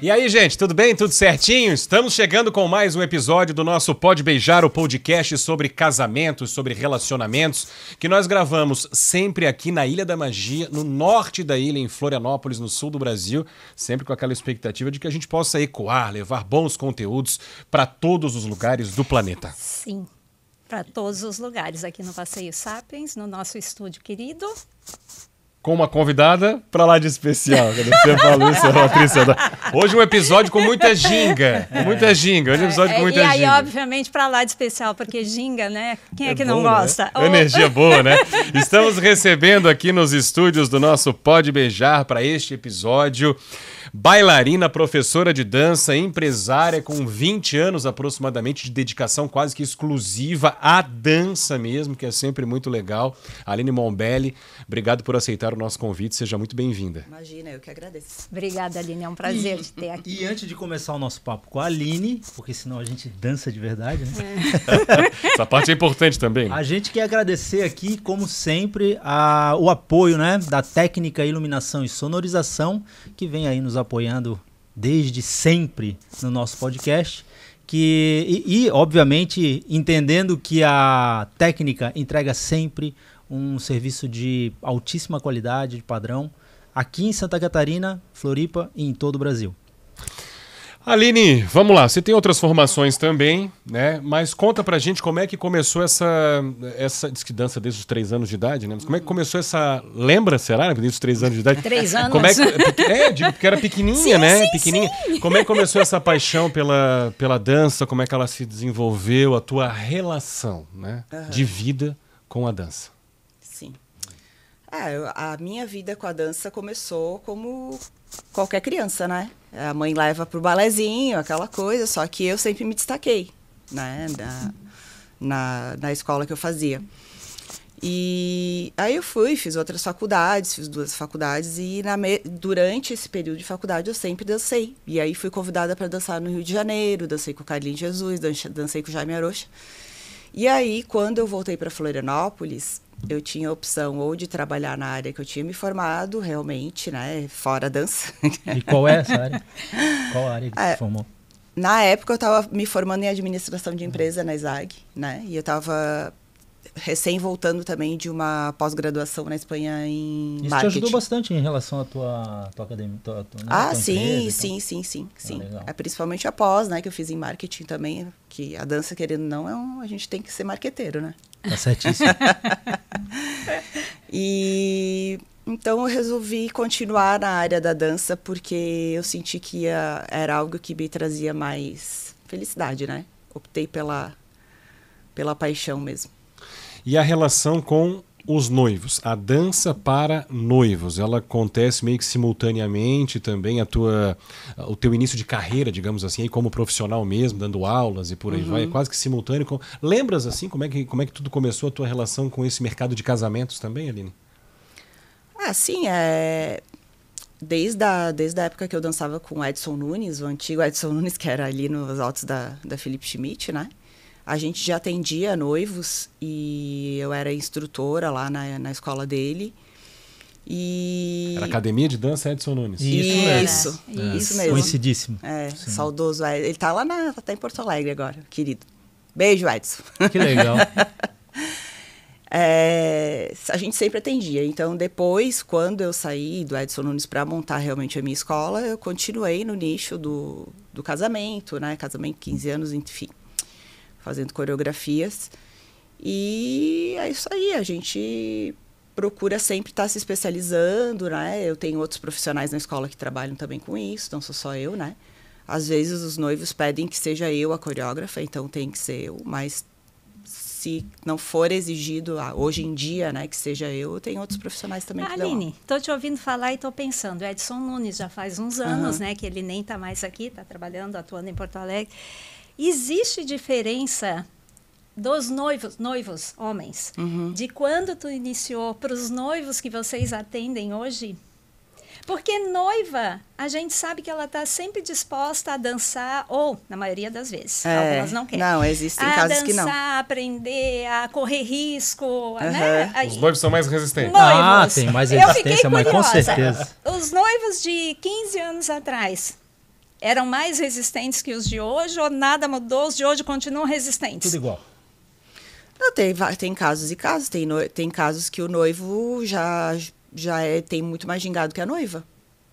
E aí, gente, tudo bem? Tudo certinho? Estamos chegando com mais um episódio do nosso Pode Beijar, o podcast sobre casamentos, sobre relacionamentos, que nós gravamos sempre aqui na Ilha da Magia, no norte da ilha, em Florianópolis, no sul do Brasil, sempre com aquela expectativa de que a gente possa ecoar, levar bons conteúdos para todos os lugares do planeta. Sim, para todos os lugares, aqui no Passeio Sapiens, no nosso estúdio querido. Com uma convidada pra lá de especial. Quando você falou isso, Patrícia. Hoje um episódio com muita ginga. Com muita ginga. Hoje um episódio com muita ginga. E aí, obviamente, pra lá de especial, porque ginga, né? Quem é que não gosta? Né? Energia boa, né? Estamos recebendo aqui nos estúdios do nosso Pode Beijar para este episódio bailarina, professora de dança, empresária com 20 anos aproximadamente de dedicação quase que exclusiva à dança mesmo, que é sempre muito legal. Aline Mombelli, obrigado por aceitar o nosso convite, seja muito bem-vinda. Imagina, eu que agradeço. Obrigada, Aline, é um prazer te ter aqui. E antes de começar o nosso papo com a Aline, porque senão a gente dança de verdade, né? Essa parte é importante também. Né? A gente quer agradecer aqui, como sempre, o apoio, né, da técnica iluminação e sonorização, que vem aí nos apoiando desde sempre no nosso podcast. Obviamente, entendendo que a técnica entrega sempre um serviço de altíssima qualidade, de padrão, aqui em Santa Catarina, Floripa e em todo o Brasil. Aline, vamos lá, você tem outras formações também, né? Mas conta pra gente como é que começou essa diz que dança desde os 3 anos de idade, né? Mas como é que começou essa... Lembra, será? Desde os 3 anos de idade? 3 anos? Como é que... digo porque era pequenininha, sim, né? Sim, pequenininha. Sim. Como é que começou essa paixão pela dança? Como é que ela se desenvolveu? A tua relação, né? De vida com a dança? Sim. A minha vida com a dança começou como qualquer criança, né? A mãe leva pro balezinho, aquela coisa, só que eu sempre me destaquei, né? Na escola que eu fazia. E aí eu fiz outras faculdades, fiz 2 faculdades e durante esse período de faculdade eu sempre dancei. E aí fui convidada para dançar no Rio de Janeiro, dancei com o Carlinhos Jesus, dancei com o Jaime Arocha. E aí, quando eu voltei para Florianópolis, eu tinha a opção ou de trabalhar na área que eu tinha me formado, realmente, né, fora a dança. E qual é essa área? Qual área que você formou? Na época, eu estava me formando em administração de empresa na ESAG, né, e eu estava recém voltando também de uma pós-graduação na Espanha em marketing. Isso te ajudou bastante em relação à tua academia? Sim. Principalmente a pós, né, que eu fiz em marketing também, que a dança, querendo ou não, a gente tem que ser marqueteiro, né? Tá certíssimo. E então eu resolvi continuar na área da dança porque eu senti que era algo que me trazia mais felicidade, né? Optei pela paixão mesmo. E a relação com os noivos, a dança para noivos, ela acontece meio que simultaneamente também o teu início de carreira, digamos assim, aí como profissional mesmo, dando aulas e por aí vai, é quase que simultâneo. Lembras assim como é que tudo começou a tua relação com esse mercado de casamentos também, Aline? Sim, desde a época que eu dançava com o Edson Nunes, o antigo Edson Nunes, que era ali nos altos da Felipe Schmidt, né? A gente já atendia noivos e eu era instrutora lá na escola dele. Era Academia de Dança Edson Nunes. Isso mesmo. Conhecidíssimo. Saudoso. Ele tá lá tá em Porto Alegre agora, querido. Beijo, Edson. Que legal. A gente sempre atendia. Então, depois, quando eu saí do Edson Nunes para montar realmente a minha escola, eu continuei no nicho do casamento, né? Casamento, 15 anos, enfim. Fazendo coreografias. E é isso aí, a gente procura sempre estar se especializando, né? Eu tenho outros profissionais na escola que trabalham também com isso, não sou só eu, né? Às vezes os noivos pedem que seja eu a coreógrafa, então tem que ser eu, mas se não for exigido hoje em dia, né, que seja eu tenho outros profissionais também que dão. Aline, estou te ouvindo falar e estou pensando, Edson Nunes já faz uns anos, né, que ele nem está mais aqui, está trabalhando, atuando em Porto Alegre. Existe diferença dos noivos homens, de quando tu iniciou para os noivos que vocês atendem hoje? Porque noiva, a gente sabe que ela está sempre disposta a dançar, ou, na maioria das vezes, algumas não querem. Não, existem casos dançar, que não. A aprender, a correr risco, né? Os noivos são mais resistentes. Noivos. Tem mais resistência, mas com certeza. Os noivos de 15 anos atrás, eram mais resistentes que os de hoje ou nada mudou, os de hoje continuam resistentes? Tudo igual. Não, tem casos e casos. Tem casos que o noivo tem muito mais gingado que a noiva.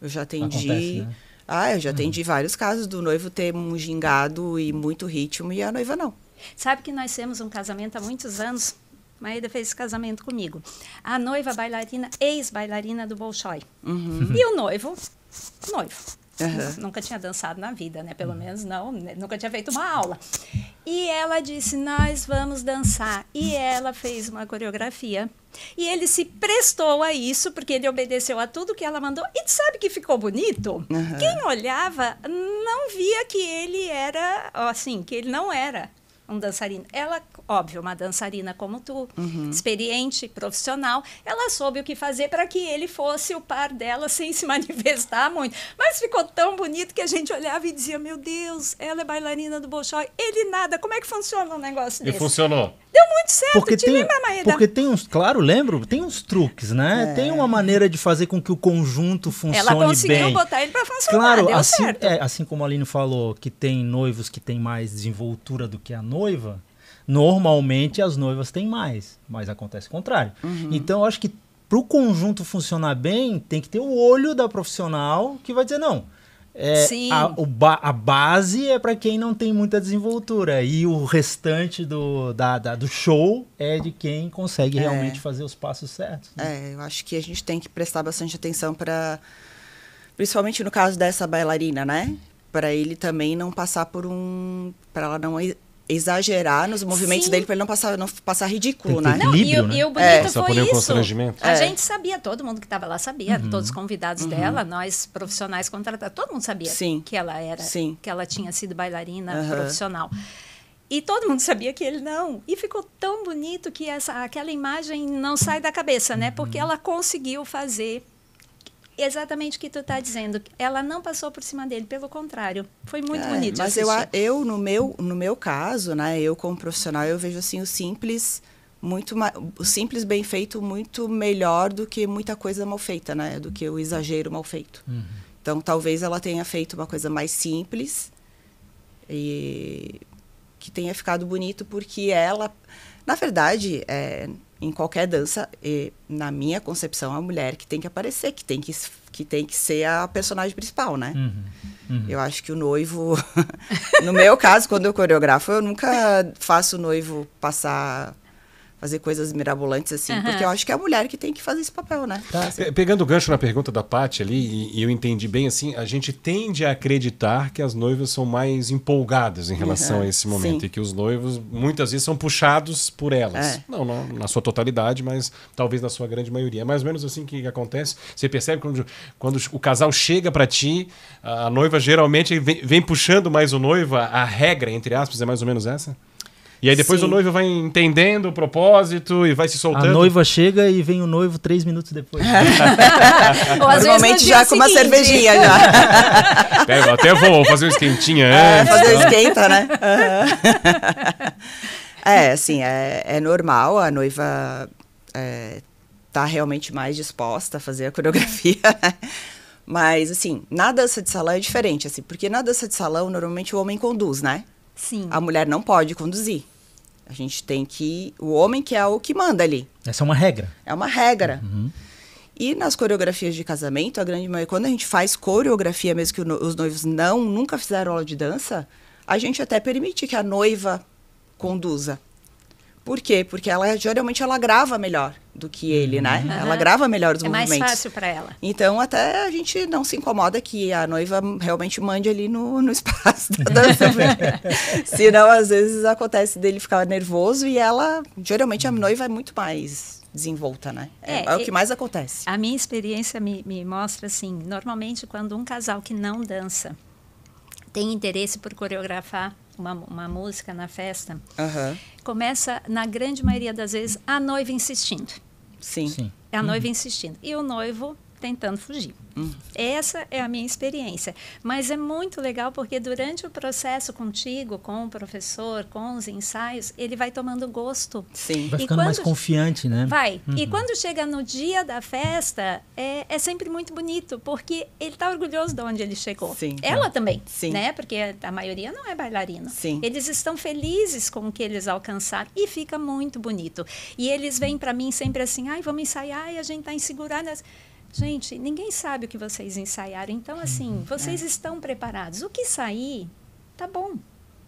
Eu já atendi... Acontece, né? Eu já atendi vários casos do noivo ter um gingado e muito ritmo e a noiva não. Sabe que nós temos um casamento há muitos anos? Maída fez esse casamento comigo. A noiva bailarina, ex-bailarina do Bolshoi. E o noivo. Nunca tinha dançado na vida, né? Pelo menos não, nunca tinha feito uma aula. E ela disse, nós vamos dançar. E ela fez uma coreografia. E ele se prestou a isso, porque ele obedeceu a tudo que ela mandou. E sabe que ficou bonito? Quem olhava não via que ele era, assim, que ele não era um dançarino. Ela, óbvio, uma dançarina como tu, experiente, profissional, ela soube o que fazer para que ele fosse o par dela sem se manifestar muito. Mas ficou tão bonito que a gente olhava e dizia, meu Deus, ela é bailarina do Bolshoi, ele nada, como é que funciona um negócio desse? E funcionou. Deu muito certo, lembra, Maída? Porque tem uns, claro, lembro, tem uns truques, né? Tem uma maneira de fazer com que o conjunto funcione bem. Ela conseguiu botar ele para funcionar, claro, deu assim, certo. Assim como a Aline falou, que tem noivos que têm mais desenvoltura do que a noiva, normalmente as noivas têm mais, mas acontece o contrário. Então, eu acho que para o conjunto funcionar bem, tem que ter o olho da profissional que vai dizer, não, a base é para quem não tem muita desenvoltura e o restante do show é de quem consegue realmente fazer os passos certos. Né? Eu acho que a gente tem que prestar bastante atenção principalmente no caso dessa bailarina, né? Para ele também não passar para ela não exagerar nos movimentos dele, para ele não passar ridículo, né? Não, e o bonito foi isso. Constrangimento. A gente sabia, todo mundo que estava lá sabia, todos os convidados dela, nós profissionais contratados, todo mundo sabia que ela era, que ela tinha sido bailarina profissional. E todo mundo sabia que ele não. E ficou tão bonito que aquela imagem não sai da cabeça, né? Porque ela conseguiu fazer exatamente o que tu está dizendo. Ela não passou por cima dele, pelo contrário. Foi muito bonito. Mas eu no meu caso, né, eu como profissional, eu vejo assim o simples bem feito muito melhor do que muita coisa mal feita, né? Do que o exagero mal feito. Então, talvez ela tenha feito uma coisa mais simples e que tenha ficado bonito, porque ela, na verdade, em qualquer dança, na minha concepção, a mulher que tem que aparecer, que tem que ser a personagem principal, né? Eu acho que o noivo... No meu caso, quando eu coreografo, eu nunca faço o noivo fazer coisas mirabolantes assim, porque eu acho que é a mulher que tem que fazer esse papel, né? Pegando o gancho na pergunta da Paty ali, e eu entendi bem assim, a gente tende a acreditar que as noivas são mais empolgadas em relação a esse momento, e que os noivos muitas vezes são puxados por elas. Não na sua totalidade, mas talvez na sua grande maioria. É mais ou menos assim que acontece. Você percebe quando o casal chega para ti, a noiva geralmente vem puxando mais o noivo, a regra, entre aspas, é mais ou menos essa? E aí depois o noivo vai entendendo o propósito e vai se soltando. A noiva chega e vem o noivo 3 minutos depois. Normalmente já com uma cervejinha já. Até vou fazer um esquentinha antes. Fazer um esquenta, né? Assim, é normal, a noiva tá realmente mais disposta a fazer a coreografia, né? Mas, assim, na dança de salão é diferente, assim, porque na dança de salão, normalmente o homem conduz, né? Sim. A mulher não pode conduzir. A gente tem que... O homem que é o que manda ali. Essa é uma regra. É uma regra. E nas coreografias de casamento, a grande maioria... Quando a gente faz coreografia, mesmo que os noivos nunca fizeram aula de dança, a gente até permite que a noiva conduza. Por quê? Porque geralmente ela grava melhor do que ele, né? Ela grava melhor os movimentos. É mais fácil para ela. Então, até a gente não se incomoda que a noiva realmente mande ali no espaço da dança. Senão, às vezes, acontece dele ficar nervoso e ela... Geralmente, a noiva é muito mais desenvolta, né? É o que mais acontece. A minha experiência me mostra, assim, normalmente, quando um casal que não dança tem interesse por coreografar uma música na festa, começa, na grande maioria das vezes, a noiva insistindo. Sim. É a noiva insistindo. E o noivo tentando fugir. Essa é a minha experiência. Mas é muito legal porque durante o processo contigo, com o professor, com os ensaios, ele vai tomando gosto. Sim. Vai ficando mais confiante, né? Vai. E quando chega no dia da festa, é sempre muito bonito, porque ele está orgulhoso de onde ele chegou. Sim. Ela também, Sim. né? Porque a maioria não é bailarina. Sim. Eles estão felizes com o que eles alcançaram e fica muito bonito. E eles vêm para mim sempre assim, ai, vamos ensaiar e a gente está insegurada. Gente, ninguém sabe o que vocês ensaiaram. Então, assim, vocês estão preparados. O que sair, tá bom.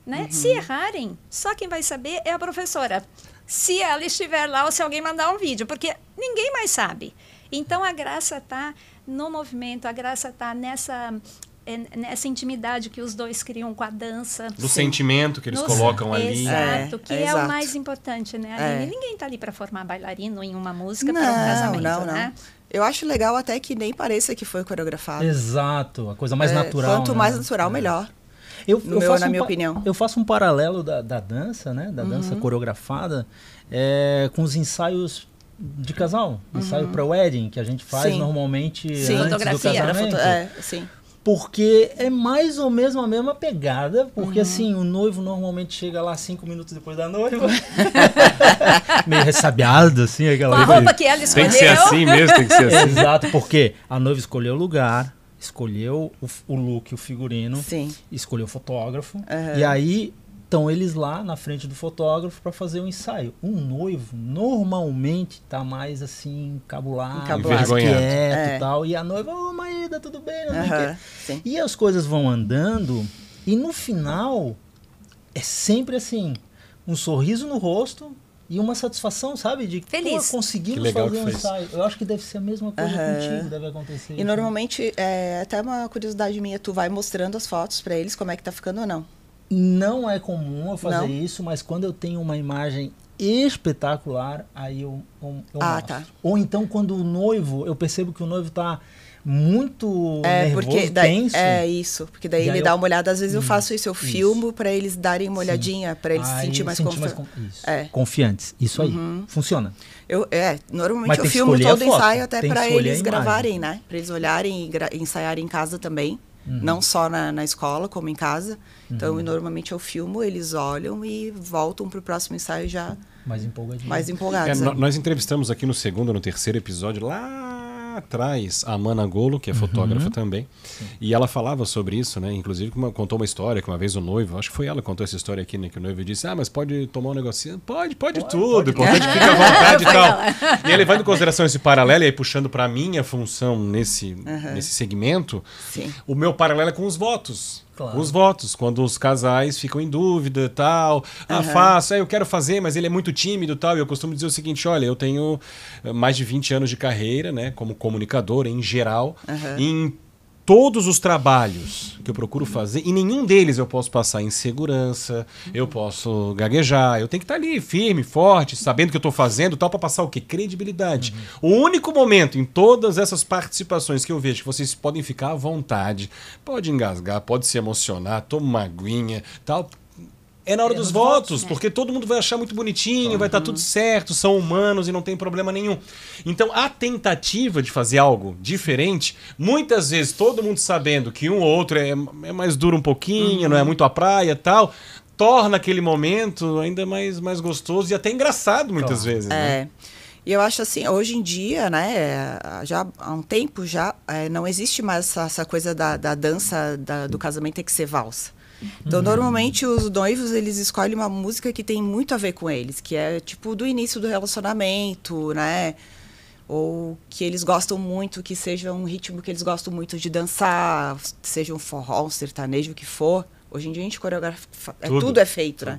Né? Se errarem, só quem vai saber é a professora. Se ela estiver lá ou se alguém mandar um vídeo, porque ninguém mais sabe. Então, a graça está no movimento, a graça está nessa intimidade que os dois criam com a dança. Do sentimento que eles colocam ali. Exato, que é exato. o mais importante, né, Aline? Ninguém está ali para formar bailarino em uma música para um casamento, né? Eu acho legal até que nem pareça que foi coreografado. Exato, a coisa mais natural. Quanto mais natural, melhor. Na minha opinião. Eu faço um paralelo da dança, né? Da dança coreografada, com os ensaios de casal. Ensaio pré-wedding, que a gente faz normalmente antes fotografia. do casamento. Sim. Porque é mais ou menos a mesma pegada, porque assim, o noivo normalmente chega lá 5 minutos depois da noiva, meio ressabiado, assim, aquela com a roupa que ela escolheu. Tem que ser assim mesmo, tem que ser assim. Exato, porque a noiva escolheu o lugar, escolheu o look, o figurino, Sim. escolheu o fotógrafo, e aí estão eles lá na frente do fotógrafo para fazer o ensaio. Um noivo normalmente tá mais assim, encabulado, quieto e tal, e a noiva, Maída, tudo bem? Não sei o quê. Sim. E as coisas vão andando, e no final é sempre assim, um sorriso no rosto e uma satisfação, sabe? De feliz. Conseguimos fazer um ensaio. Eu acho que deve ser a mesma coisa contigo, deve acontecer. E normalmente, até uma curiosidade minha, tu vai mostrando as fotos para eles, como é que tá ficando ou não? Não é comum eu fazer isso, mas quando eu tenho uma imagem espetacular, aí eu mostro. Tá. Ou então quando o noivo, eu percebo que o noivo tá muito nervoso, tenso. Isso, porque daí ele dá uma olhada, às vezes eu faço isso, eu filmo para eles darem uma olhadinha, para eles se sentir mais confiantes. Isso aí, funciona. Normalmente eu filmo todo o ensaio até para eles gravarem, né? Para eles olharem e ensaiarem em casa também. Não só na escola, como em casa. Então, normalmente eu filmo, eles olham e voltam para o próximo ensaio já mais empolgados. Nós entrevistamos aqui no segundo, no terceiro episódio, lá atrás, a Amana Golo, que é fotógrafa também. Sim. E ela falava sobre isso, né? Inclusive contou uma história que uma vez o noivo, acho que foi ela que contou essa história aqui, né? Que o noivo disse, mas pode tomar um negocinho? Pode tudo, importante que fique à vontade e tal. E ele levando em consideração esse paralelo, e aí puxando para a minha função nesse segmento, o meu paralelo é com os votos. Claro. Os votos, quando os casais ficam em dúvida e tal, faço, eu quero fazer, mas ele é muito tímido e tal, e eu costumo dizer o seguinte, olha, eu tenho mais de 20 anos de carreira, né, como comunicador em geral, em todos os trabalhos que eu procuro fazer, e nenhum deles eu posso passar insegurança, eu posso gaguejar, eu tenho que estar ali firme, forte, sabendo o que eu estou fazendo, tal, para passar o quê? Credibilidade. O único momento em todas essas participações que eu vejo que vocês podem ficar à vontade, pode engasgar, pode se emocionar, toma uma aguinha, tal, é na hora dos votos, porque todo mundo vai achar muito bonitinho, vai estar tudo certo, são humanos e não tem problema nenhum. Então, a tentativa de fazer algo diferente, muitas vezes todo mundo sabendo que um ou outro é mais duro um pouquinho, não é muito a praia e tal, torna aquele momento ainda mais gostoso e até engraçado muitas vezes. Né? E eu acho assim, hoje em dia, né, já há um tempo já, não existe mais essa coisa da dança do casamento tem que ser valsa. Então, normalmente, os noivos, eles escolhem uma música que tem muito a ver com eles, que é, tipo, do início do relacionamento, né? Ou que eles gostam muito, que seja um ritmo que eles gostam muito de dançar, seja um forró, um sertanejo, o que for. Hoje em dia, a gente coreografa, tudo é feito, né?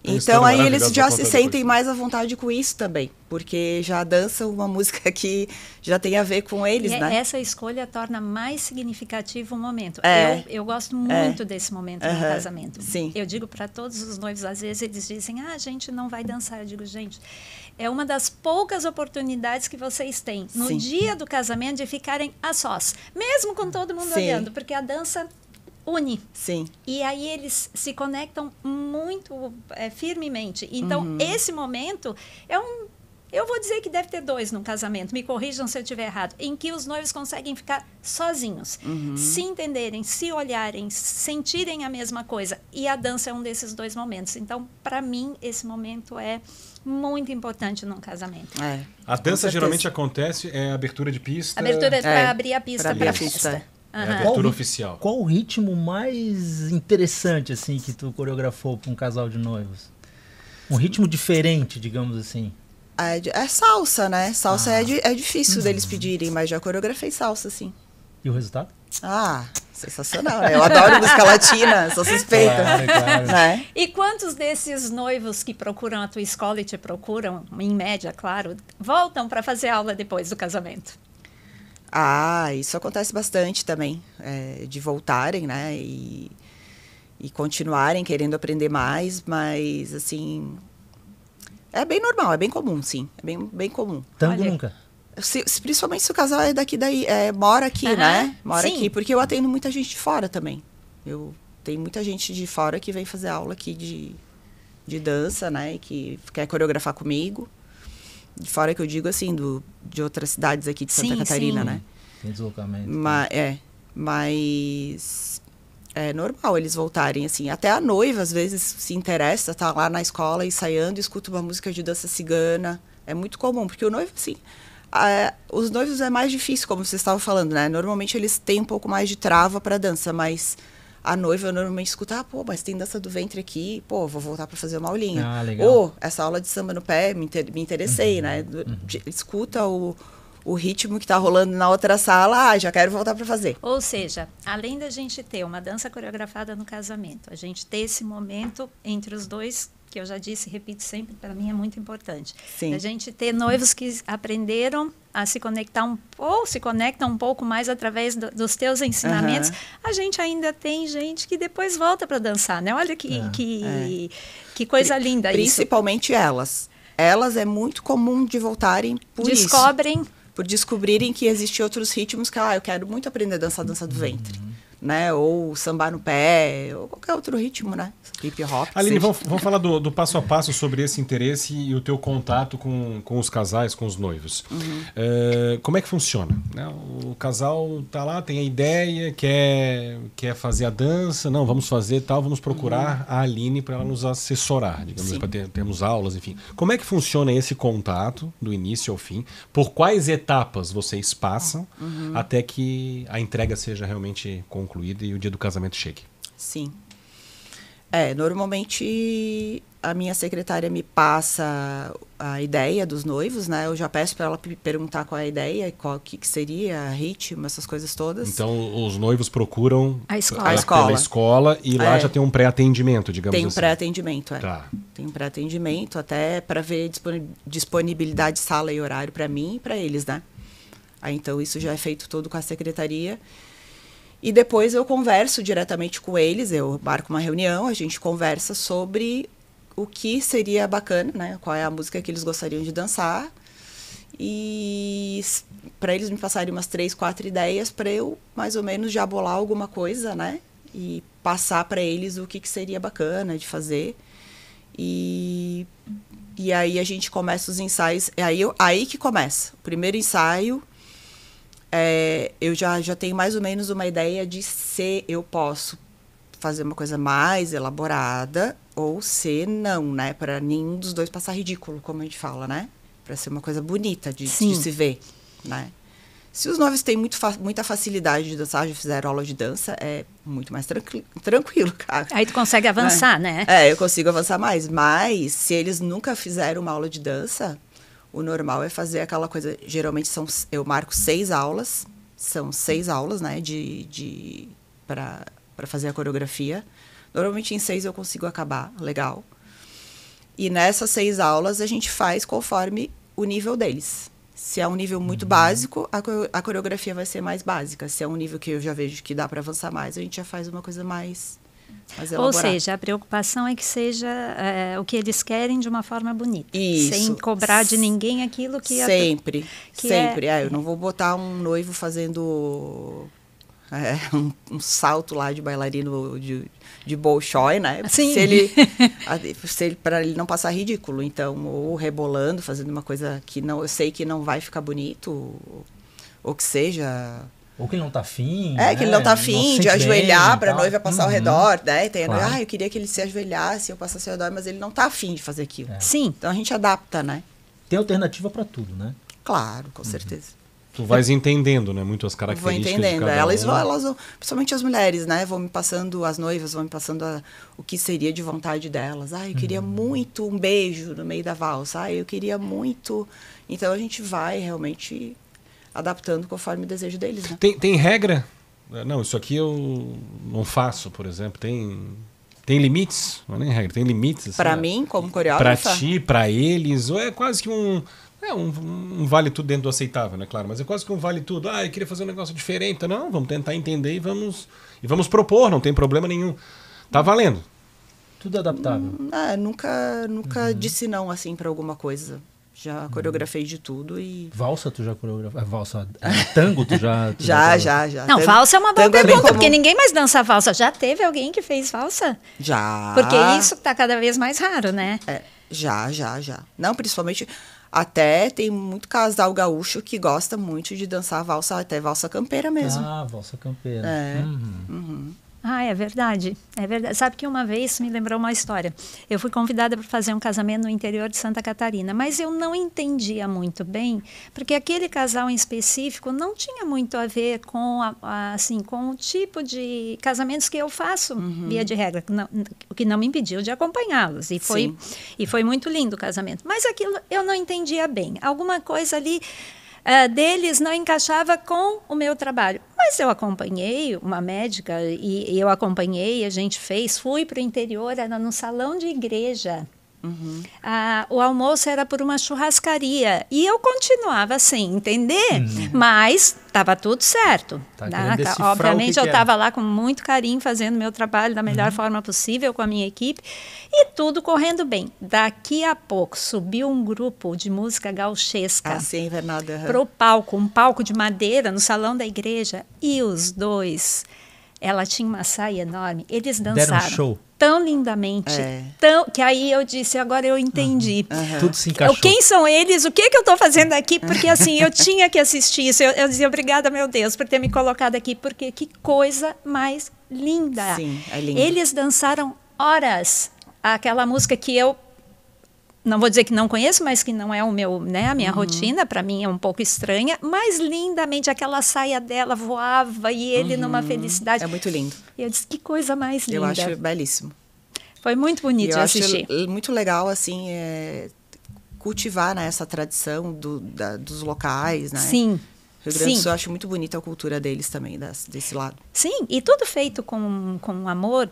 Então, aí eles já se sentem mais à vontade com isso também, porque já dançam uma música que já tem a ver com eles, né? Essa escolha torna mais significativo o momento. Eu gosto muito desse momento no casamento. Sim. Eu digo para todos os noivos, às vezes eles dizem, a gente não vai dançar. Eu digo, gente, é uma das poucas oportunidades que vocês têm no dia do casamento de ficarem a sós, mesmo com todo mundo olhando, porque a dança une. Sim. E aí eles se conectam muito firmemente. Então, esse momento é eu vou dizer que deve ter 2 no casamento, me corrijam se eu estiver errado, em que os noivos conseguem ficar sozinhos, se entenderem, se olharem, sentirem a mesma coisa. E a dança é um desses 2 momentos. Então, para mim, esse momento é muito importante num casamento. A dança geralmente acontece, é abertura de pista. Abertura para abrir a pista para a festa. É a abertura oficial. Qual o ritmo mais interessante, assim, que tu coreografou para um casal de noivos? Um ritmo diferente, digamos assim. É salsa, né? Salsa é difícil deles pedirem, mas já coreografei salsa, sim. E o resultado? Sensacional, né? Eu adoro música latina, sou suspeita. Claro. Né? E quantos desses noivos que procuram a tua escola e te procuram, em média, claro, voltam para fazer aula depois do casamento? Isso acontece bastante também, de voltarem, né? E continuarem querendo aprender mais, mas, assim... É bem normal, é bem comum, sim. É bem comum. Tango nunca? Principalmente se o casal é daqui, mora aqui, né? Mora aqui, porque eu atendo muita gente de fora também. Tem muita gente de fora que vem fazer aula aqui de dança, né? E que quer coreografar comigo. De fora que eu digo, assim, de outras cidades aqui de Santa Catarina, né? Tem deslocamento. Mas... É normal eles voltarem, assim. Até a noiva, às vezes, se interessa, tá lá na escola ensaiando, escuta uma música de dança cigana. É muito comum, porque o noivo, assim... os noivos é mais difícil, como você estava falando, né? Normalmente eles têm um pouco mais de trava para dança, mas a noiva normalmente escuta, mas tem dança do ventre aqui, vou voltar para fazer uma aulinha. Legal. Essa aula de samba no pé, me interessei, né? Escuta o ritmo que está rolando na outra sala, já quero voltar para fazer. Ou seja, além da gente ter uma dança coreografada no casamento, a gente ter esse momento entre os 2, que eu já disse e repito sempre, para mim é muito importante. Sim. A gente ter noivos que aprenderam a se conectar se conectam um pouco mais através dos teus ensinamentos. A gente ainda tem gente que depois volta para dançar, né? Olha que coisa linda isso. Principalmente elas. Elas é muito comum de voltarem por por descobrirem que existem outros ritmos que, eu quero muito aprender a dançar dança do ventre, né? Ou sambar no pé, ou qualquer outro ritmo, né? Hip hop. Aline, vamos falar do passo a passo sobre esse interesse e o teu contato com os casais, com os noivos. Como é que funciona? O casal tá lá, tem a ideia, quer fazer a dança, não, vamos fazer tal, vamos procurar a Aline para ela nos assessorar, digamos, para termos aulas, enfim. Como é que funciona esse contato, do início ao fim? Por quais etapas vocês passam até que a entrega seja realmente concluída e o dia do casamento chegue? Sim. Normalmente a minha secretária me passa a ideia dos noivos, né? Eu já peço para ela perguntar qual é a ideia, qual que seria, ritmo, essas coisas todas. Então os noivos procuram a escola. Pela escola e lá já tem um pré-atendimento, digamos assim. Tem um pré-atendimento, Tá. Tem um pré-atendimento até para ver disponibilidade de sala e horário para mim e para eles, né? Então isso já é feito todo com a secretaria. E depois eu converso diretamente com eles, eu marco uma reunião, a gente conversa sobre o que seria bacana, né? Qual é a música que eles gostariam de dançar. E para eles me passarem umas 3, 4 ideias para eu, mais ou menos, já bolar alguma coisa, né? E passar para eles o que seria bacana de fazer. E aí a gente começa os ensaios. Aí que começa. O primeiro ensaio... eu já tenho mais ou menos uma ideia de se eu posso fazer uma coisa mais elaborada ou se não, né? Para nenhum dos dois passar ridículo, como a gente fala, né? Para ser uma coisa bonita de se ver, né? Se os noivos têm muita facilidade de dançar, já fizeram aula de dança, é muito mais tranquilo, cara. Aí tu consegue avançar, né? Eu consigo avançar mais. Mas se eles nunca fizeram uma aula de dança... O normal é fazer aquela coisa, geralmente eu marco 6 aulas, são 6 aulas, né, para fazer a coreografia. Normalmente em 6 eu consigo acabar, legal. E nessas 6 aulas a gente faz conforme o nível deles. Se é um nível muito básico, a coreografia vai ser mais básica. Se é um nível que eu já vejo que dá para avançar mais, a gente já faz uma coisa mais elaborada. Ou seja, a preocupação é que seja o que eles querem de uma forma bonita. Isso. Sem cobrar de ninguém aquilo que... Sempre. Eu não vou botar um noivo fazendo um salto lá de bailarino de Bolshoi, né? Sim. Para ele não passar ridículo. Então, ou rebolando, fazendo uma coisa que eu sei que não vai ficar bonito, ou que seja... Ou que ele não tá afim. Que ele não tá afim de ajoelhar para a noiva passar ao redor, né? Tem Claro. eu queria que ele se ajoelhasse, eu passasse ao redor, mas ele não tá afim de fazer aquilo. Sim. Então a gente adapta, né? Tem alternativa para tudo, né? Claro, com certeza. Tu vais entendendo, né? Muito as Vou características entendendo. de cada Elas um. vão, principalmente as mulheres, né? Vão me passando, as noivas vão me passando o que seria de vontade delas. Eu queria muito um beijo no meio da valsa. Eu queria muito... Então a gente vai realmente adaptando conforme o desejo deles, né? Tem regra? Não, isso aqui eu não faço, por exemplo. Tem limites? Não é nem regra, tem limites. Para assim, mim, como Pra coreógrafa... ti, pra eles, ou é quase que um vale tudo dentro do aceitável, né? Claro, mas é quase que um vale tudo. Eu queria fazer um negócio diferente. Não, vamos tentar entender e vamos propor, não tem problema nenhum. Tá valendo. Tudo adaptável. Nunca disse não, assim, para alguma coisa. Já coreografei de tudo e... Valsa tu já coreografou? Valsa, tango tu já... Já. Não, valsa é uma boa tango é bem pergunta, comum. porque ninguém mais dança valsa. Já teve alguém que fez valsa? Já. Porque isso tá cada vez mais raro, né? Já. Não, principalmente... Até tem muito casal gaúcho que gosta muito de dançar valsa, até valsa campeira mesmo. Valsa campeira. É verdade. É verdade. Sabe que uma vez me lembrou uma história. Eu fui convidada para fazer um casamento no interior de Santa Catarina, mas eu não entendia muito bem, porque aquele casal em específico não tinha muito a ver com com o tipo de casamentos que eu faço, via de regra, o que não me impediu de acompanhá-los. E foi muito lindo o casamento. Mas aquilo eu não entendia bem. Alguma coisa ali deles não encaixava com o meu trabalho. Mas eu acompanhei uma médica e eu acompanhei, a gente fui para o interior, era no salão de igreja. O almoço era por uma churrascaria e eu continuava sem entender, mas estava tudo certo. Obviamente eu estava lá com muito carinho fazendo meu trabalho da melhor forma possível com a minha equipe e tudo correndo bem. Daqui a pouco subiu um grupo de música gauchesca para o palco, um palco de madeira no salão da igreja, e os dois, ela tinha uma saia enorme, eles dançaram. Deram show. Tão lindamente, que aí eu disse, agora eu entendi. Tudo se encaixou. Quem são eles? O que eu estou fazendo aqui? Porque assim, eu tinha que assistir isso. Eu dizia, obrigada, meu Deus, por ter me colocado aqui, porque que coisa mais linda. Sim, é lindo. Eles dançaram horas aquela música que eu não vou dizer que não conheço, mas que não é o meu, né, a minha rotina, para mim é um pouco estranha, mas lindamente aquela saia dela voava e ele numa felicidade. É muito lindo. E eu disse, que coisa mais linda. Eu acho belíssimo. Foi muito bonito de assistir. Acho muito legal, assim, cultivar, né, essa tradição dos locais, né? Sim. Rio Grande do Sul, eu acho muito bonita a cultura deles também, desse lado. Sim, e tudo feito com amor.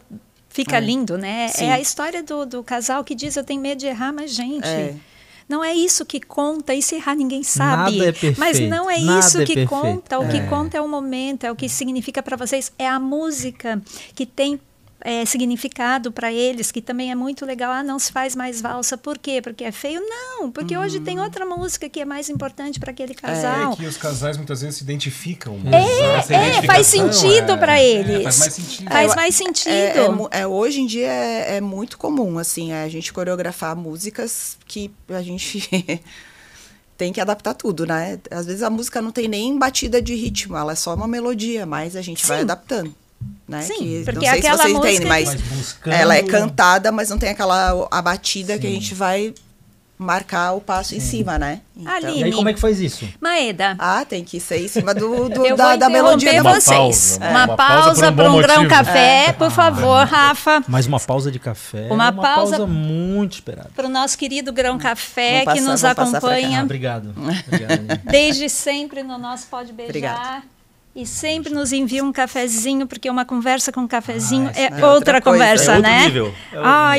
Fica lindo, né? Sim. É a história do casal que diz, eu tenho medo de errar, mas, gente, não é isso que conta. E se errar, ninguém sabe. Nada é perfeito. Mas não é Nada isso é que perfeito. conta. O que conta é o momento, é o que significa para vocês. É a música que tem significado para eles, que também é muito legal. Não se faz mais valsa. Por quê? Porque é feio? Não, porque hoje tem outra música que é mais importante para aquele casal. É que os casais muitas vezes se identificam. Faz sentido para eles. Faz mais sentido. Faz mais sentido. Hoje em dia é muito comum, assim, a gente coreografar músicas que a gente tem que adaptar tudo, né? Às vezes a música não tem nem batida de ritmo, ela é só uma melodia, mas a gente vai adaptando. Né? Sim, que, porque não sei aquela se vocês música entendem, mas ela é cantada, mas não tem a batida que a gente vai marcar o passo em cima, né? Então, e aí como é que faz isso? Maeda. Tem que ser em cima da melodia da vocês. Uma pausa para um grão café, por favor, Rafa. Mas uma pausa de café. Uma pausa muito esperada. Para o nosso querido grão café que nos acompanha. Obrigado. Desde sempre no nosso Pode Beijar. Obrigada. E sempre nos envia um cafezinho, porque uma conversa com um cafezinho é outra conversa, é né? Nível.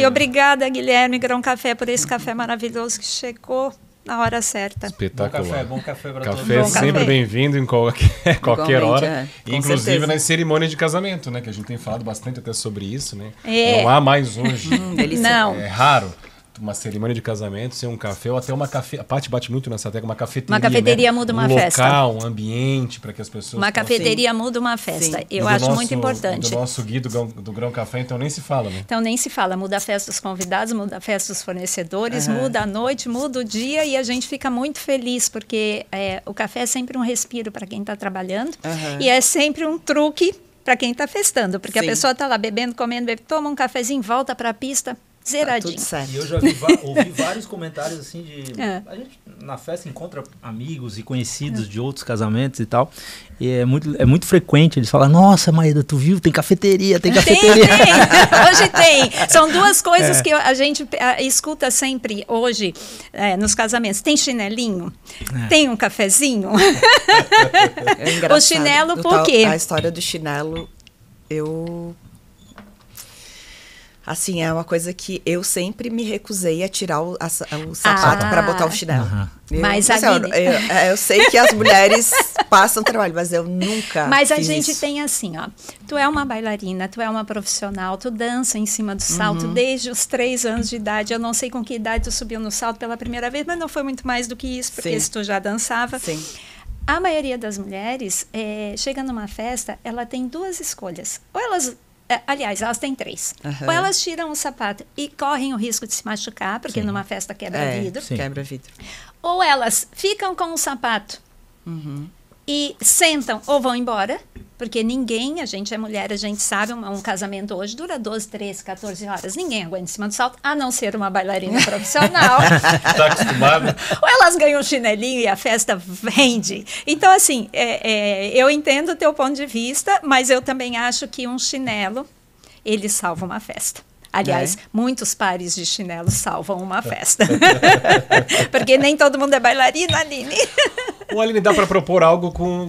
Obrigada, Guilherme Grão Café, por esse café maravilhoso que chegou na hora certa. Espetacular. Bom café para todos. Café sempre bem-vindo em qualquer hora. Inclusive certeza. nas cerimônias de casamento, né? Que a gente tem falado bastante até sobre isso, né? É. Não há mais hoje. Não. É raro. uma cerimônia de casamento ser um café ou até uma café. A Paty bate muito nessa tecla, uma cafeteria. Uma cafeteria, né? Muda uma festa. Um local, um ambiente para que as pessoas. Uma cafeteria muda uma festa. Eu acho muito importante. Do nosso guia do Grão Café, então nem se fala, né? Então nem se fala. Muda a festa dos convidados, muda a festa dos fornecedores, muda a noite, muda o dia e a gente fica muito feliz porque o café é sempre um respiro para quem está trabalhando e é sempre um truque para quem está festando, porque a pessoa está lá bebendo, comendo, toma um cafezinho, volta para a pista. Zeradinho. Tá, e eu já ouvi vários comentários assim de... A gente na festa encontra amigos e conhecidos de outros casamentos e tal. E é muito frequente eles falam, nossa, Maeda, tu viu? Tem cafeteria, tem cafeteria. Tem. Hoje tem. São duas coisas que a gente escuta sempre hoje nos casamentos. Tem chinelinho? Tem um cafezinho? O chinelo, por quê? A história do chinelo, assim, é uma coisa que eu sempre me recusei a tirar o sapato para botar o chinelo. Mas eu sei que as mulheres passam trabalho, mas eu nunca Mas a fiz gente isso. tem assim, ó. Tu é uma bailarina, tu é uma profissional, tu dança em cima do salto desde os 3 anos de idade. Eu não sei com que idade tu subiu no salto pela primeira vez, mas não foi muito mais do que isso, porque se tu já dançava. Sim. A maioria das mulheres, chega numa festa, ela tem 2 escolhas. Ou elas... aliás, elas têm 3. Ou elas tiram o sapato e correm o risco de se machucar, porque numa festa quebra vidro. Quebra vidro. Ou elas ficam com o sapato e sentam ou vão embora, porque ninguém, a gente é mulher, a gente sabe, um casamento hoje dura 12, 13, 14 horas. Ninguém aguenta em cima do salto, a não ser uma bailarina profissional. Tá acostumado? Ou elas ganham um chinelinho e a festa rende. Então, assim, eu entendo o teu ponto de vista, mas eu também acho que um chinelo, ele salva uma festa. Aliás, muitos pares de chinelo salvam uma festa. Porque nem todo mundo é bailarina, Aline. Ô, Aline, dá para propor algo com...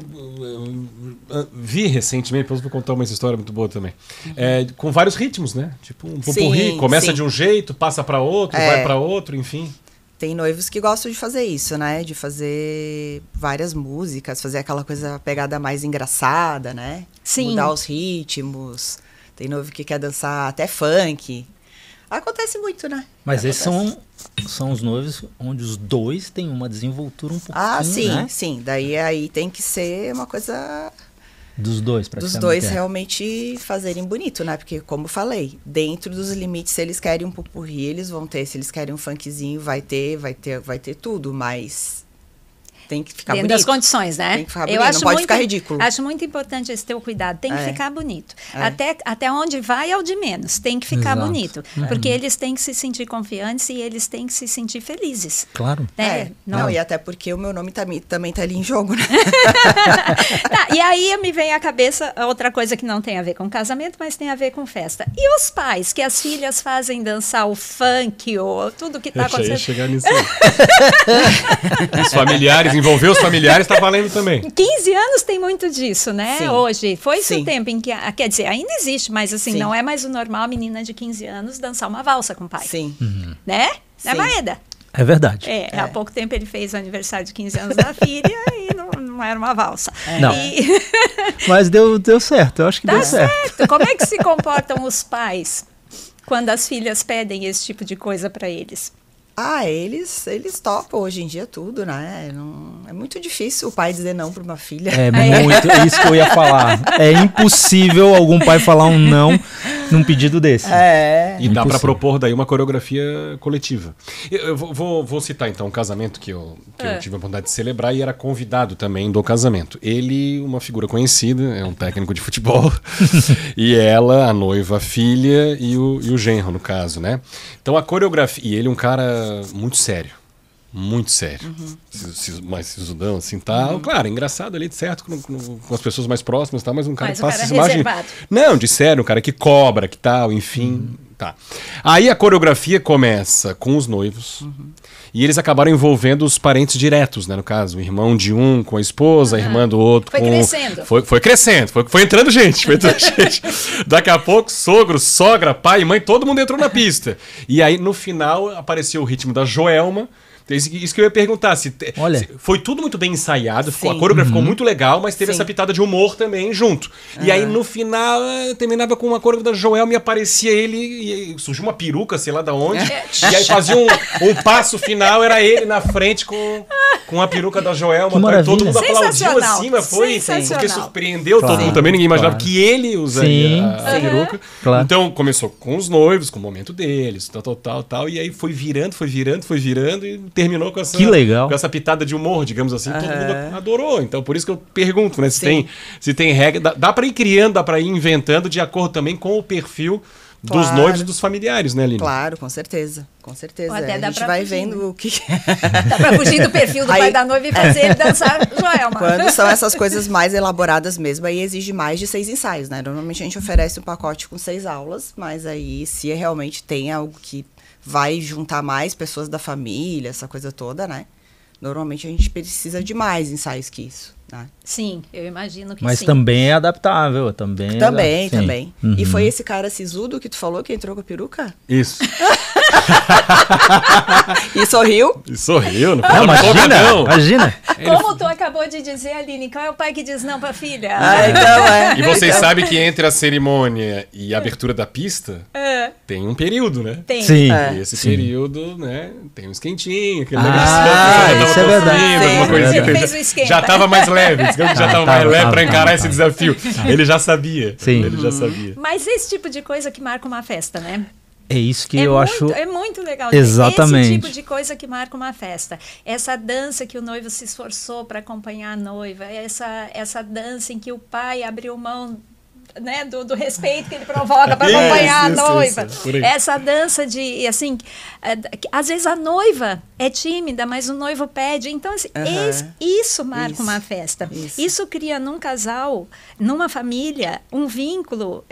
Vi recentemente, depois vou contar uma história muito boa também. Com vários ritmos, né? Tipo um popurrí, começa de um jeito, passa para outro, vai para outro, enfim. Tem noivos que gostam de fazer isso, né? De fazer várias músicas, fazer aquela coisa, pegada mais engraçada, né? Sim. Mudar os ritmos. Tem noivo que quer dançar até funk. Acontece muito, né? Mas esses são os noivos onde os dois têm uma desenvoltura um pouquinho, né? Sim. Daí aí tem que ser uma coisa... Dos dois, praticamente. Dos dois realmente fazerem bonito, né? Porque, como eu falei, dentro dos limites, se eles querem um popurrí, eles vão ter. Se eles querem um funkzinho, vai ter tudo, mas... Tem que ficar bonito. Dentro das condições, né? Tem que ficar bonito, não pode ficar ridículo. Acho muito importante esse teu cuidado. Tem que ficar bonito. Até onde vai é o de menos. Tem que ficar bonito. Porque eles têm que se sentir confiantes e eles têm que se sentir felizes. Claro. Né? Não, e até porque o meu nome também tá ali em jogo, né? E aí me vem à cabeça outra coisa que não tem a ver com casamento, mas tem a ver com festa. E os pais, que as filhas fazem dançar o funk ou tudo que tá acontecendo. Eu ia chegar nisso aí. Os familiares, envolver os familiares tá valendo também. 15 anos tem muito disso, né? Sim. Hoje. Foi esse Sim. o tempo em que, quer dizer, ainda existe, mas assim, não é mais o normal a menina de 15 anos dançar uma valsa com o pai. Sim. Né? Sim. Né, Maeda? É verdade. Há pouco tempo ele fez o aniversário de 15 anos da filha e não era uma valsa. Não. Mas deu certo, eu acho que deu certo. Como é que se comportam os pais quando as filhas pedem esse tipo de coisa para eles? Eles topam hoje em dia tudo, né? É muito difícil o pai dizer não para uma filha. É isso que eu ia falar. É impossível algum pai falar um não num pedido desse. E dá para propor daí uma coreografia coletiva. Eu vou citar então um casamento que eu tive a oportunidade de celebrar e era convidado também do casamento. Ele, uma figura conhecida, é um técnico de futebol, e ela, a noiva, a filha e o genro, no caso, né? Então a coreografia... E ele é um cara muito sério. Muito sério. Mais sisudão, assim, tal. Claro, engraçado ali, certo, com as pessoas mais próximas, tá? Mas um cara que passa essa imagem... Não, de sério, um cara que cobra, que tal, enfim, tá. Aí a coreografia começa com os noivos, e eles acabaram envolvendo os parentes diretos, né, no caso, o irmão de um com a esposa, a irmã do outro foi crescendo. Foi crescendo, foi entrando gente, Daqui a pouco, sogro, sogra, pai e mãe, todo mundo entrou na pista. E aí, no final, apareceu o ritmo da Joelma, Isso que eu ia perguntar. Olha. Foi tudo muito bem ensaiado, a coreografia ficou muito legal, mas teve essa pitada de humor também junto. E aí no final terminava com uma coreografia da Joelma e aparecia ele, e surgiu uma peruca, sei lá da onde. E aí fazia um passo final, era ele na frente com a peruca da Joelma. Tá? Todo mundo aplaudiu acima, foi porque surpreendeu todo mundo também. Ninguém imaginava que ele usaria a peruca. Claro. Então começou com os noivos, com o momento deles, tal. E aí foi virando e terminou com essa, que legal. Com essa pitada de humor, digamos assim. Todo mundo adorou. Então por isso que eu pergunto, né? Se tem regra. Dá pra ir criando, dá pra ir inventando de acordo também com o perfil dos noivos e dos familiares, né, Aline? Claro, com certeza. Com certeza. Até a gente vai vendo o que... Dá pra fugir do perfil do pai da noiva e fazer ele dançar Joelma. Quando são essas coisas mais elaboradas mesmo, aí exige mais de 6 ensaios, né? Normalmente a gente oferece um pacote com 6 aulas, mas aí se realmente tem algo que vai juntar mais pessoas da família, essa coisa toda, né? Normalmente a gente precisa de mais ensaios que isso, né? Sim, eu imagino que Mas sim. também é adaptável, também. Também. E foi esse cara sisudo que tu falou que entrou com a peruca? Isso. E sorriu? E sorriu, não Não, imagina. Como tu acabou de dizer, Aline, qual é o pai que diz não pra filha? E vocês sabem que entre a cerimônia e a abertura da pista, tem um período, né? Tem. Sim. E esse período, né, tem um esquentinho, aquele isso é verdade. alguma coisinha. Ele fez o esquenta. Já tava mais leve, já tava mais leve pra encarar esse desafio. Ele já sabia. Sim. Ele já sabia. Mas esse tipo de coisa que marca uma festa, né? É isso que eu acho. É muito legal. Exatamente. Esse tipo de coisa que marca uma festa. Essa dança que o noivo se esforçou para acompanhar a noiva. Essa dança em que o pai abriu mão, né, do respeito que ele provoca para acompanhar a noiva. Essa dança de, assim, às vezes a noiva é tímida, mas o noivo pede. Então, assim, isso marca uma festa. Isso cria num casal, numa família, um vínculo.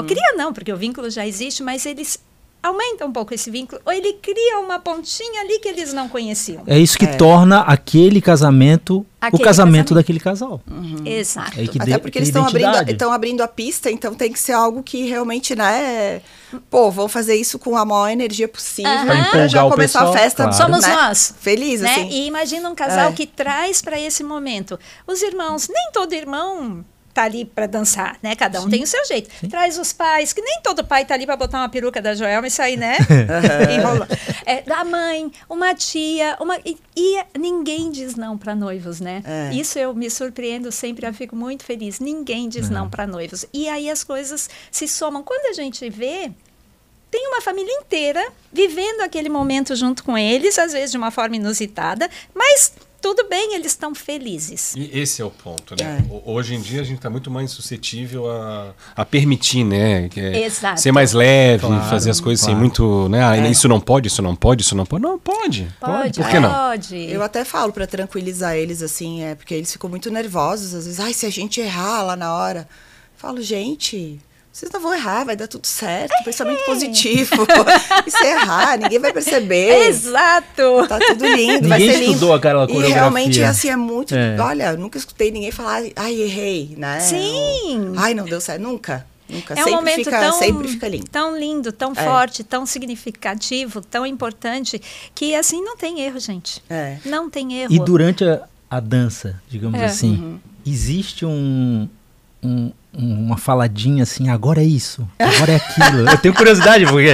Cria não, porque o vínculo já existe, mas eles aumenta um pouco esse vínculo, ou ele cria uma pontinha ali que eles não conheciam. É isso que torna aquele casamento o casamento daquele casal. Exato. Até porque eles estão abrindo a pista, então tem que ser algo que realmente, né, vamos fazer isso com a maior energia possível para já começar a festa. Claro. Somos né? Nós. Feliz, né? assim. E imagina um casal que traz para esse momento os irmãos, nem todo irmão tá ali para dançar, né? Cada um tem o seu jeito. Traz os pais, que nem todo pai tá ali para botar uma peruca da Joelma e sair, né? Enrolando. Da mãe, uma tia, e ninguém diz não para noivos, né? Isso eu me surpreendo sempre, eu fico muito feliz. Ninguém diz não para noivos. E aí as coisas se somam. Quando a gente vê, tem uma família inteira vivendo aquele momento junto com eles, às vezes de uma forma inusitada, mas tudo bem, eles estão felizes. E esse é o ponto, né? Hoje em dia a gente está muito mais suscetível a permitir, né? Exato. Ser mais leve, fazer as coisas sem muito, né? Isso não pode, isso não pode, isso não pode. Não, pode. Pode, por que não? Pode. Eu até falo para tranquilizar eles, assim, porque eles ficam muito nervosos, às vezes, se a gente errar lá na hora. Eu falo, gente, vocês não vão errar, vai dar tudo certo, pensamento positivo. E se errar, ninguém vai perceber. Exato. Tá tudo lindo, ninguém vai ser lindo. Estudou aquela coreografia. E realmente, assim, é muito... Olha, nunca escutei ninguém falar, errei, né? Sim. Não deu certo, nunca. É um momento sempre fica lindo. Tão lindo, tão forte, tão significativo, tão importante, que assim não tem erro, gente. Não tem erro. E durante a dança, digamos assim, existe uma faladinha assim, agora é isso, agora é aquilo. Eu tenho curiosidade, porque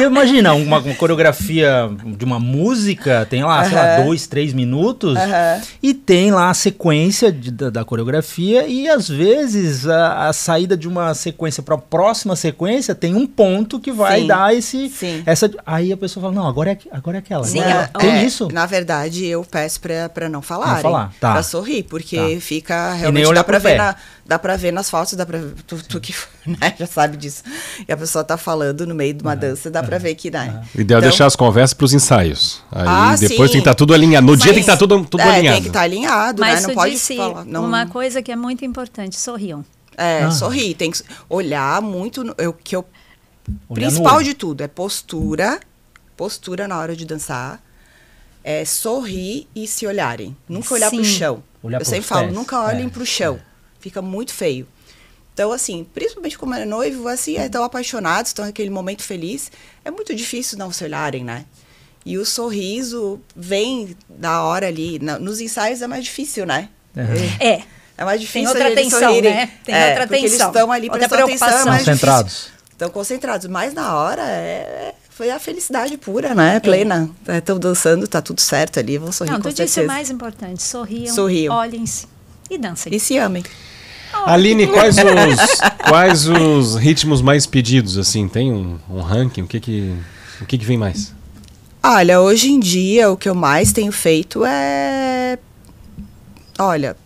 imagina, uma coreografia de uma música, tem lá, sei lá, 2, 3 minutos, e tem lá a sequência da coreografia, e às vezes a saída de uma sequência para a próxima sequência tem um ponto que vai dar essa. Aí a pessoa fala, não, agora é aquela. Sim, tem isso? Na verdade, eu peço para não falarem, tá. para sorrir, porque fica realmente, dá pra ver nas fotos, tu que né, já sabe disso. E a pessoa tá falando no meio de uma dança, dá pra ver que, né? O ideal é deixar as conversas pros ensaios. Aí depois tem que estar tudo alinhado. No dia tem que estar tudo alinhado. Tem que estar alinhado, mas né? Não pode falar. Não... Uma coisa que é muito importante, sorriam. Sorrir. Tem que olhar muito. O principal de tudo é postura na hora de dançar. É sorrir e se olharem. Nunca olhar pro chão. Eu sempre falo, nunca olhem pro chão. Fica muito feio. Então, assim, principalmente como é noivo, assim, estão apaixonados, estão naquele momento feliz, é muito difícil não se olharem, né? E o sorriso vem da hora ali. Nos ensaios é mais difícil, né? É. É mais difícil Tem outra eles atenção, sorrirem. né? Tem outra porque atenção. eles estão ali Outra prestando atenção, é mais concentrados. difícil. Estão concentrados. Mas na hora foi a felicidade pura, né? Plena. Estão dançando, tá tudo certo ali, vão sorrir Não, com tudo isso certeza. é mais importante. Sorriam, Sorriam. olhem-se e dancem. E se amem. Aline, quais os ritmos mais pedidos, assim? Tem um ranking? O que vem mais? Olha, hoje em dia, o que eu mais tenho feito é... Olha,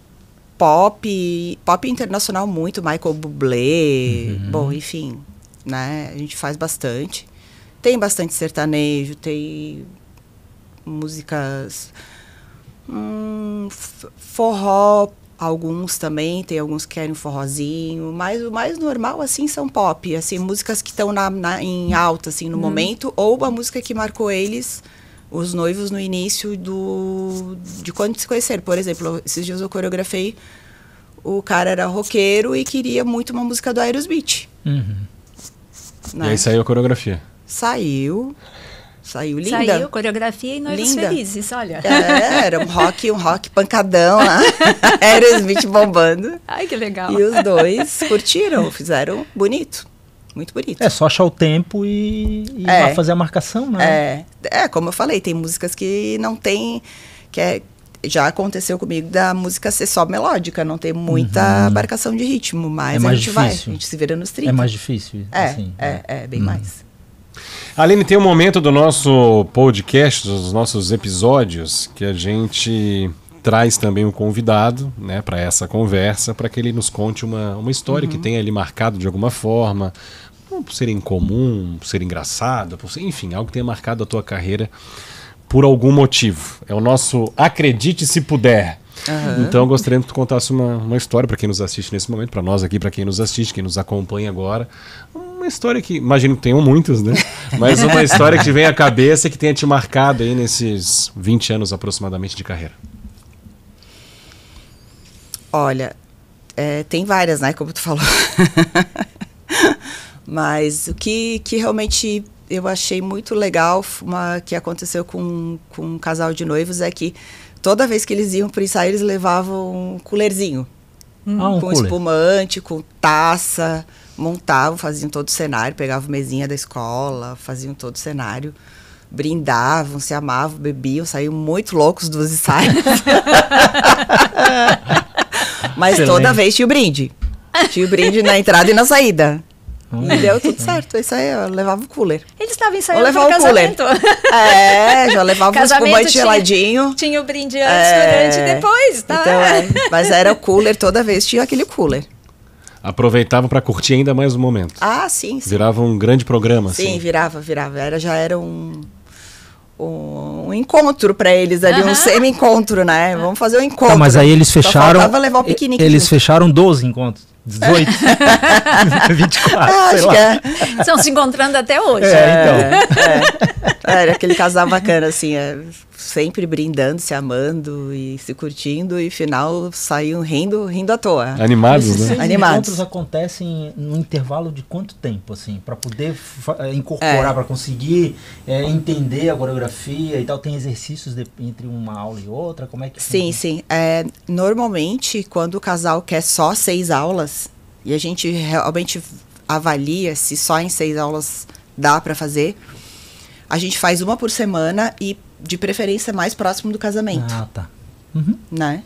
pop internacional muito, Michael Bublé, bom, enfim, né? A gente faz bastante. Tem bastante sertanejo, tem músicas... forró, alguns também, tem alguns que querem forrozinho, mas o mais normal, assim, são pop, assim, músicas que estão em alta, assim, no momento, ou uma música que marcou eles, os noivos, no início de quando se conheceram. Por exemplo, esses dias eu coreografei, o cara era roqueiro e queria muito uma música do Aerosmith. E Né? aí saiu a coreografia. Saiu linda. Saiu, coreografia e noivos Linda. felizes, olha. Era um rock pancadão lá. Aerosmith bombando. Ai, que legal. E os dois curtiram, fizeram bonito. Muito bonito. É só achar o tempo e lá fazer a marcação, né? Como eu falei, tem músicas que não tem... já aconteceu comigo da música ser só melódica, não tem muita marcação de ritmo, mas É mais a gente vai, a difícil. gente se vira nos 30. É mais difícil. assim, bem mais. Aline, tem um momento do nosso podcast, dos nossos episódios, que a gente traz também um convidado, né, para essa conversa, para que ele nos conte uma história que tenha ali marcado de alguma forma, por ser incomum, por ser engraçado, enfim, algo que tenha marcado a tua carreira por algum motivo. É o nosso Acredite Se Puder. Então, eu gostaria que tu contasse uma história para quem nos assiste nesse momento, para nós aqui, para quem nos assiste, quem nos acompanha agora. Uma história que, imagino que tenham muitas, né? Mas uma história que te vem à cabeça e que tenha te marcado aí nesses 20 anos aproximadamente de carreira. Olha, tem várias, né, como tu falou. Mas o que realmente eu achei muito legal, que aconteceu com um casal de noivos, é que toda vez que eles iam pro ensaio, eles levavam um coolerzinho. Um com cooler. espumante, com taça, montavam, faziam todo o cenário, pegavam mesinha da escola, faziam todo o cenário, brindavam, se amavam, bebiam, saíam muito loucos dos ensaios. Mas Excelente. toda vez tinha o brinde. Tinha o brinde na entrada e na saída. E deu tudo certo. Isso aí, eu levava o cooler. Eles estavam Ou ensaiando levar para o cooler. casamento. Já levava um espumante geladinho. Tinha o brinde antes, durante e depois, tá? Então, mas era o cooler, toda vez tinha aquele cooler. Aproveitavam para curtir ainda mais o momento. Ah, sim, sim. Virava um grande programa, Sim, assim. virava. Já era um encontro para eles ali, um semi-encontro, né? Vamos fazer um encontro. Tá, mas aí eles Só fecharam. faltava levar o piquenique Eles junto. fecharam 12 encontros. 18. 24, sei Acho lá. que é. Estão se encontrando até hoje. Então. Era aquele casal bacana, assim, sempre brindando, se amando e se curtindo, e final saíam rindo à toa. Animados, Esses né? 6 Animados. encontros acontecem no intervalo de quanto tempo, assim, para poder incorporar, para conseguir entender a coreografia e tal? Tem exercícios entre uma aula e outra? Como é que Sim, sim. Normalmente, quando o casal quer só 6 aulas, e a gente realmente avalia se só em 6 aulas dá para fazer, a gente faz uma por semana e, de preferência, mais próximo do casamento. Ah, tá. Né?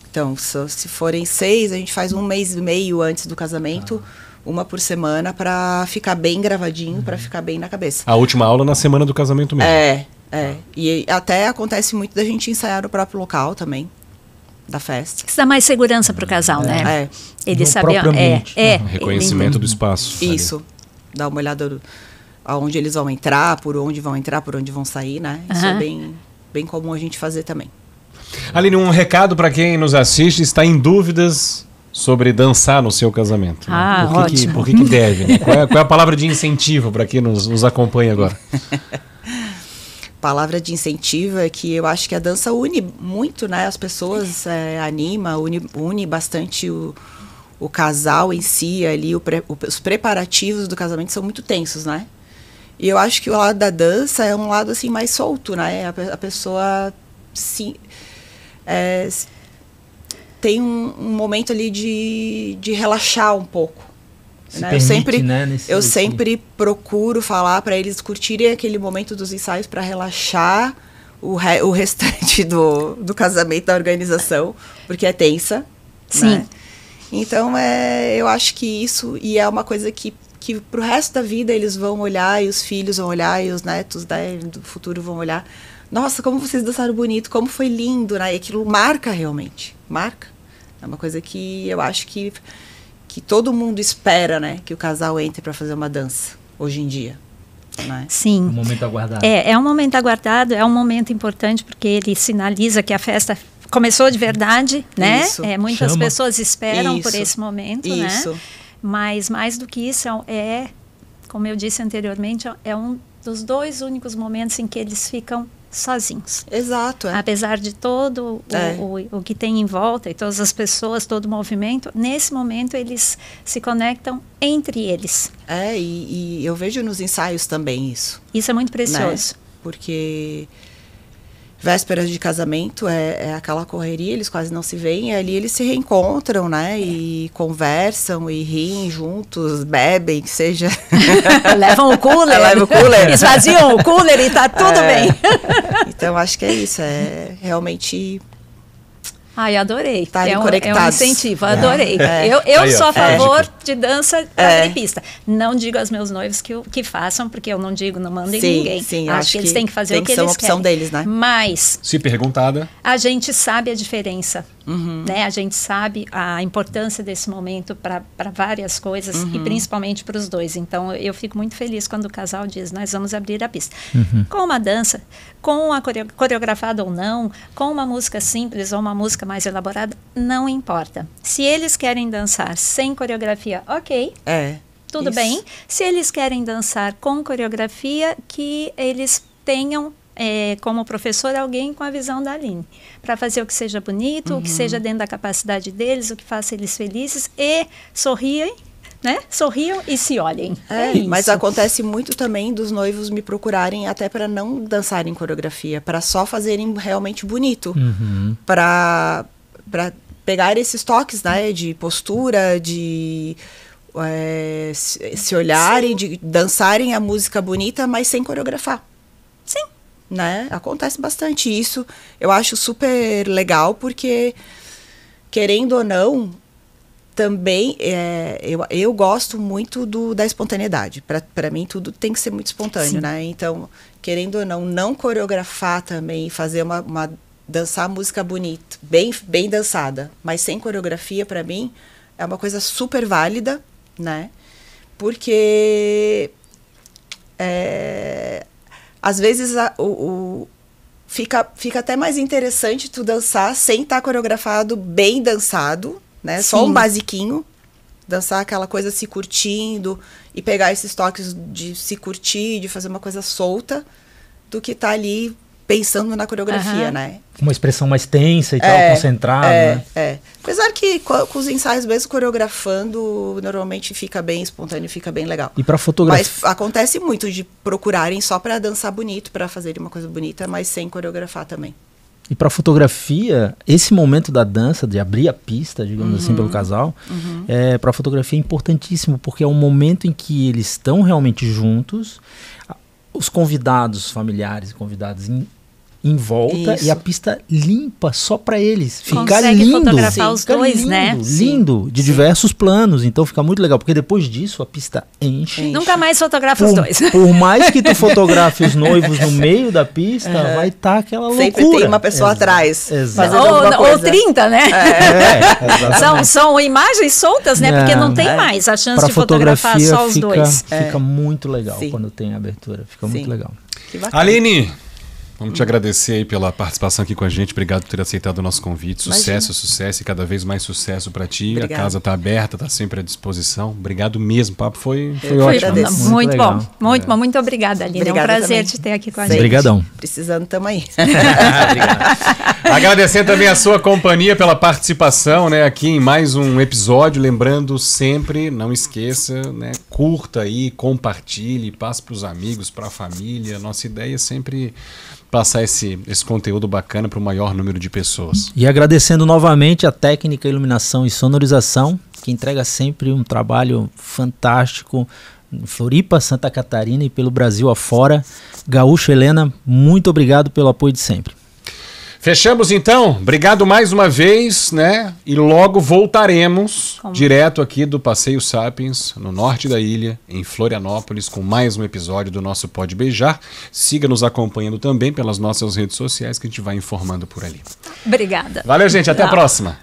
Então, se forem 6, a gente faz 1 mês e meio antes do casamento, uma por semana, para ficar bem gravadinho, para ficar bem na cabeça. A última aula na semana do casamento mesmo. E até acontece muito da gente ensaiar no próprio local também, da festa. Isso dá mais segurança para o casal, né? Eles No sabiam. próprio ambiente, Reconhecimento do espaço. Isso. Dá uma olhada aonde eles vão entrar, por onde vão sair, né? Isso é bem comum a gente fazer também. Aline, um recado para quem nos assiste está em dúvidas sobre dançar no seu casamento. Ah, ótimo. Por que deve? Né? Qual é a palavra de incentivo para quem nos acompanha agora? Palavra de incentivo é que eu acho que a dança une muito, né? As pessoas anima, une bastante o casal em si ali, os preparativos do casamento são muito tensos, né? E eu acho que o lado da dança é um lado assim mais solto, né? A pessoa tem um momento ali de relaxar um pouco. Né? Eu sempre procuro falar para eles curtirem aquele momento dos ensaios para relaxar o restante do casamento, da organização, porque é tensa. Sim. Né? Então, eu acho que isso, e é uma coisa que pro resto da vida eles vão olhar, e os filhos vão olhar, e os netos, né, do futuro vão olhar. Nossa, como vocês dançaram bonito, como foi lindo, né? E aquilo marca realmente, marca. É uma coisa que eu acho que todo mundo espera, né? Que o casal entre para fazer uma dança, hoje em dia. Né? Sim. Um momento aguardado. É um momento aguardado, é um momento importante, porque ele sinaliza que a festa começou de verdade, né? Isso. Muitas pessoas esperam por Isso. esse momento, Isso. né? Mas mais do que isso, como eu disse anteriormente, é um dos 2 únicos momentos em que eles ficam sozinhos. Exato. Apesar de todo o que tem em volta, e todas as pessoas, todo o movimento, nesse momento eles se conectam entre eles. E eu vejo nos ensaios também isso. Isso é muito precioso. Né? Porque vésperas de casamento é aquela correria, eles quase não se veem, e ali eles se reencontram, né? E conversam e riem juntos, bebem, que seja. Levam o cooler. Levam o cooler. Esvaziam o cooler e tá tudo bem. Então, acho que é isso. É realmente. Ai, adorei. Estarem É um conectados. incentivo, adorei. Eu Aí, sou ó, a favor mágico. de dança de pista. Não digo aos meus noivos que façam, porque eu não digo, não mando em ninguém. Sim, acho que eles têm que fazer o que tem que ser eles uma opção querem. deles, né? Mas Se perguntada. a gente sabe a diferença. Né? A gente sabe a importância desse momento para várias coisas e principalmente para os 2. Então, eu fico muito feliz quando o casal diz, nós vamos abrir a pista. Com uma dança, com a coreografada ou não, com uma música simples ou uma música mais elaborada, não importa. Se eles querem dançar sem coreografia, ok. Tudo isso. bem. Se eles querem dançar com coreografia, que eles tenham como professor, alguém com a visão da Aline, para fazer o que seja bonito, o que seja dentro da capacidade deles, o que faça eles felizes e sorriam, né? Sorriam e se olhem. Mas acontece muito também dos noivos me procurarem até para não dançarem coreografia, para só fazerem realmente bonito, para pegar esses toques, né, de postura, de se olharem, de dançarem a música bonita, mas sem coreografar. Sim. Né? Acontece bastante isso. Eu acho super legal, porque, querendo ou não, também eu gosto muito da espontaneidade. Para mim, tudo tem que ser muito espontâneo, Sim. né? Então, querendo ou não coreografar também, fazer dançar música bonita, bem dançada, mas sem coreografia, para mim, é uma coisa super válida, né? Porque às vezes fica até mais interessante tu dançar sem estar coreografado, bem dançado, né? Sim. Só um basiquinho, dançar aquela coisa se curtindo e pegar esses toques de se curtir, de fazer uma coisa solta, do que tá ali pensando na coreografia, né? Uma expressão mais tensa e tal, concentrada, né? Apesar que com os ensaios mesmo coreografando, normalmente fica bem espontâneo, fica bem legal. E para fotografia? Mas acontece muito de procurarem só para dançar bonito, para fazerem uma coisa bonita, mas sem coreografar também. E para fotografia, esse momento da dança, de abrir a pista, digamos assim, pelo casal, para fotografia é importantíssimo, porque é um momento em que eles estão realmente juntos, os convidados, familiares e convidados em volta, Isso. e a pista limpa só para eles. Fica Consegue lindo. fotografar os Fica dois, lindo, né? Lindo, de diversos planos. Então fica muito legal, porque depois disso a pista enche. Nunca mais fotografa os dois. Por mais que tu fotografe os noivos no meio da pista, vai estar aquela loucura. Sempre tem uma pessoa atrás. Exato. Fazendo alguma Ou coisa. 30, né? Exatamente. São imagens soltas, né? Porque não tem mais a chance Pra de fotografar fotografia só os dois. Fica muito legal Sim. quando tem a abertura. Fica Sim. muito legal. Que bacana. Aline, vamos te agradecer aí pela participação aqui com a gente. Obrigado por ter aceitado o nosso convite. Sucesso, sucesso e cada vez mais sucesso para ti. Obrigada. A casa tá aberta, tá sempre à disposição. Obrigado mesmo, o papo foi Eu ótimo. agradeço. Muito legal. bom, muito bom. Muito obrigada, Aline. Obrigada É um prazer também. te ter aqui com a Sempre. gente. Obrigadão. Precisando, tamo aí. Agradecendo também a sua companhia pela participação, né, aqui em mais um episódio. Lembrando sempre, não esqueça, né, curta aí, compartilhe, passe para os amigos, para a família. Nossa ideia é sempre passar esse conteúdo bacana para o maior número de pessoas. E agradecendo novamente a Técnica Iluminação e Sonorização, que entrega sempre um trabalho fantástico em Floripa, Santa Catarina e pelo Brasil afora. Gaúcho, Helena, muito obrigado pelo apoio de sempre. Fechamos então, obrigado mais uma vez, né? E logo voltaremos direto aqui do Passeio Sapiens, no norte da ilha, em Florianópolis, com mais um episódio do nosso Pode Beijar. Siga nos acompanhando também pelas nossas redes sociais, que a gente vai informando por ali. Obrigada. Valeu, gente, até a próxima.